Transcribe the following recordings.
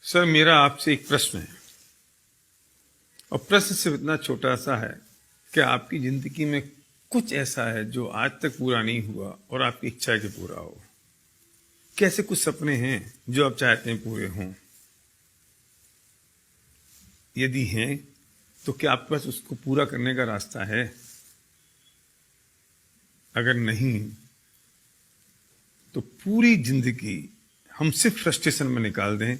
Sir, मेरा आपसे एक प्रश्न है और प्रश्न सिर्फ इतना छोटा सा है कि आपकी जिंदगी में कुछ ऐसा है जो आज तक पूरा नहीं हुआ और आपकी इच्छा है कि पूरा हो। कैसे कुछ सपने हैं जो आप चाहते हैं पूरे हों? यदि हैं तो क्या आपके पास उसको पूरा करने का रास्ता है? अगर नहीं तो पूरी जिंदगी हम सिर्फ फ्रस्ट्रेशन में निकाल दें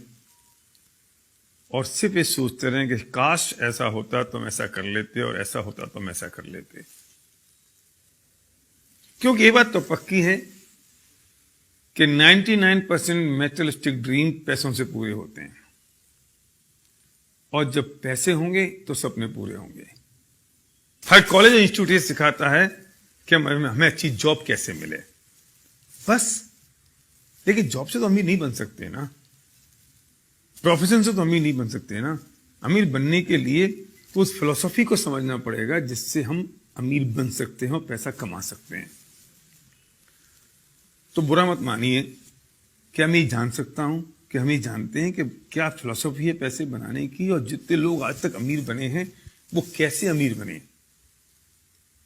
और सिर्फ ये सोचते रहें कि काश ऐसा होता तो हम ऐसा कर लेते और ऐसा होता तो हम ऐसा कर लेते। क्योंकि ये बात तो पक्की है कि 99% मैटेरियलिस्टिक ड्रीम पैसों से पूरे होते हैं और जब पैसे होंगे तो सपने पूरे होंगे। हर कॉलेज इंस्टीट्यूट ये सिखाता है कि हमें अच्छी जॉब कैसे मिले, बस। लेकिन जॉब से तो अमीर नहीं बन सकते ना, प्रोफेशन से तो अमीर नहीं बन सकते ना। अमीर बनने के लिए तो उस फिलॉसफी को समझना पड़ेगा जिससे हम अमीर बन सकते हैं और पैसा कमा सकते हैं। तो बुरा मत मानिए कि मैं ये जान सकता हूं कि हम ये जानते हैं कि क्या फिलॉसफी है पैसे बनाने की, और जितने लोग आज तक अमीर बने हैं वो कैसे अमीर बने।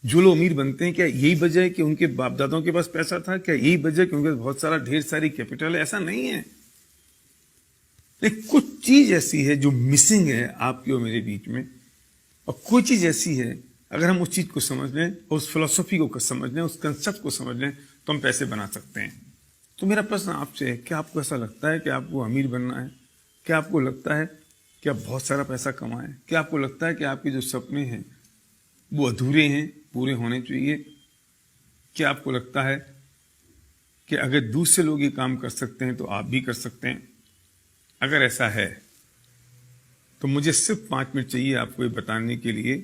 जो लोग अमीर बनते हैं, क्या यही वजह है कि उनके बाप दादाओं के पास पैसा था? क्या यही वजह है कि उनके पास बहुत सारा ढेर सारी कैपिटल है? ऐसा नहीं है। लेकिन कुछ चीज ऐसी है जो मिसिंग है आपके और मेरे बीच में, और कोई चीज ऐसी है अगर हम उस चीज को समझ लें और उस फिलॉसफी को समझ लें, उस कंसेप्ट को समझ लें तो हम पैसे बना सकते हैं। तो मेरा प्रश्न आपसे है, क्या आपको ऐसा लगता है कि आपको अमीर बनना है? क्या आपको लगता है कि आप बहुत सारा पैसा कमाएं? क्या आपको लगता है कि आपके जो सपने हैं वो अधूरे हैं, पूरे होने चाहिए? क्या आपको लगता है कि अगर दूसरे लोग ये काम कर सकते हैं तो आप भी कर सकते हैं? अगर ऐसा है तो मुझे सिर्फ 5 मिनट चाहिए आपको ये बताने के लिए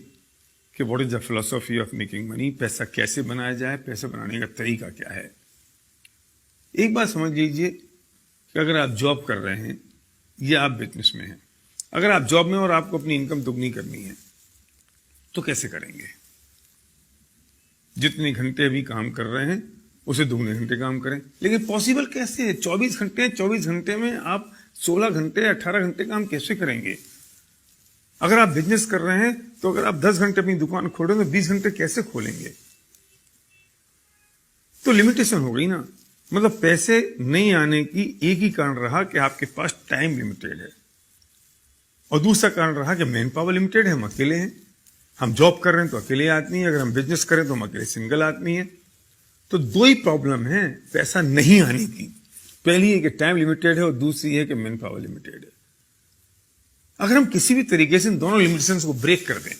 कि what is the philosophy of making money. पैसा कैसे बनाया जाए, पैसा बनाने का तरीका क्या है। एक बात समझ लीजिए कि अगर आप जॉब कर रहे हैं या आप बिजनेस में हैं, अगर आप जॉब में और आपको अपनी इनकम दुगनी करनी है तो कैसे करेंगे? जितने घंटे अभी काम कर रहे हैं उसे दुगने घंटे काम करें। लेकिन पॉसिबल कैसे है? 24 घंटे हैं, 24 घंटे में आप 16 घंटे 18 घंटे काम कैसे करेंगे? अगर आप बिजनेस कर रहे हैं तो अगर आप 10 घंटे अपनी दुकान खोल रहे हैं तो 20 घंटे कैसे खोलेंगे? तो लिमिटेशन हो गई ना। मतलब पैसे नहीं आने की एक ही कारण रहा कि आपके पास टाइम लिमिटेड है, और दूसरा कारण रहा कि मैन पावर लिमिटेड है, हम अकेले हैं। हम जॉब कर रहे हैं तो अकेले आदमी है, अगर हम बिजनेस करें तो हम अकेले सिंगल आदमी है। तो दो ही प्रॉब्लम है पैसा नहीं आने की। पहली है कि टाइम लिमिटेड है और दूसरी है कि मैन पावर लिमिटेड है। अगर हम किसी भी तरीके से इन दोनों लिमिटेशंस को ब्रेक कर दें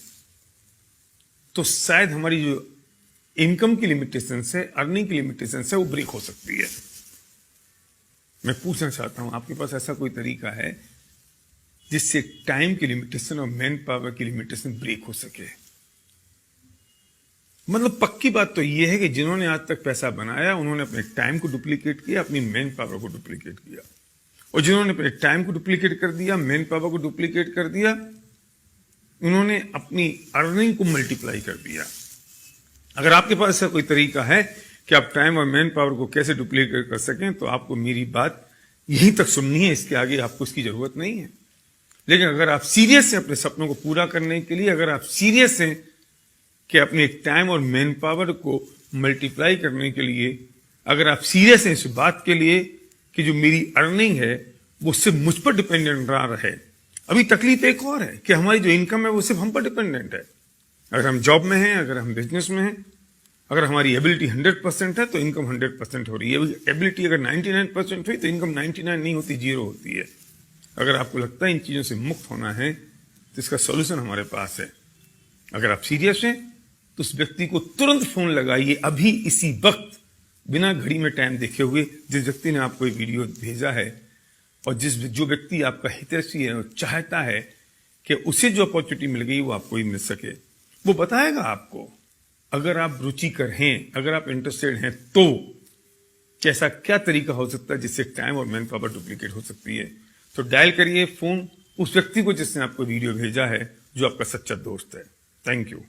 तो शायद हमारी जो इनकम की लिमिटेशंस है, अर्निंग की लिमिटेशंस है, वो ब्रेक हो सकती है। मैं पूछना चाहता हूं, आपके पास ऐसा कोई तरीका है जिससे टाइम की लिमिटेशन और मैन पावर की लिमिटेशन ब्रेक हो सके? मतलब पक्की बात तो यह है कि जिन्होंने आज तक पैसा बनाया उन्होंने अपने टाइम को डुप्लीकेट किया, अपनी मैन पावर को डुप्लीकेट किया, और जिन्होंने अपने टाइम को डुप्लीकेट कर दिया, मैन पावर को डुप्लीकेट कर दिया, उन्होंने अपनी अर्निंग को मल्टीप्लाई कर दिया। अगर आपके पास ऐसा कोई तरीका है कि आप टाइम और मैन पावर को कैसे डुप्लीकेट कर सकें तो आपको मेरी बात यहीं तक सुननी है, इसके आगे आपको इसकी जरूरत नहीं है। लेकिन अगर आप सीरियस हैं अपने सपनों को पूरा करने के लिए, अगर आप सीरियस हैं कि अपने टाइम और मैन पावर को मल्टीप्लाई करने के लिए, अगर आप सीरियस हैं इस बात के लिए कि जो मेरी अर्निंग है वो सिर्फ मुझ पर डिपेंडेंट ना रहे। अभी तकलीफ एक और है कि हमारी जो इनकम है वो सिर्फ हम पर डिपेंडेंट है। अगर हम जॉब में हैं, अगर हम बिजनेस में हैं, अगर हमारी एबिलिटी 100% है तो इनकम 100% हो रही है। एबिलिटी अगर 99% हुई तो इनकम 99 नहीं होती, 0 होती है। अगर आपको लगता है इन चीजों से मुक्त होना है तो इसका सॉल्यूशन हमारे पास है। अगर आप सीरियस हैं तो उस व्यक्ति को तुरंत फोन लगाइए, अभी इसी वक्त, बिना घड़ी में टाइम देखे हुए, जिस व्यक्ति ने आपको ये वीडियो भेजा है, और जो व्यक्ति आपका हितैषी है और चाहता है कि उसे जो अपॉर्चुनिटी मिल गई वो आपको ही मिल सके, वो बताएगा आपको। अगर आप रुचिकर हैं, अगर आप इंटरेस्टेड हैं तो कैसा क्या तरीका हो सकता है जिससे टाइम और मैन पावर डुप्लीकेट हो सकती है। तो डायल करिए फोन उस व्यक्ति को जिसने आपको वीडियो भेजा है, जो आपका सच्चा दोस्त है। Thank you.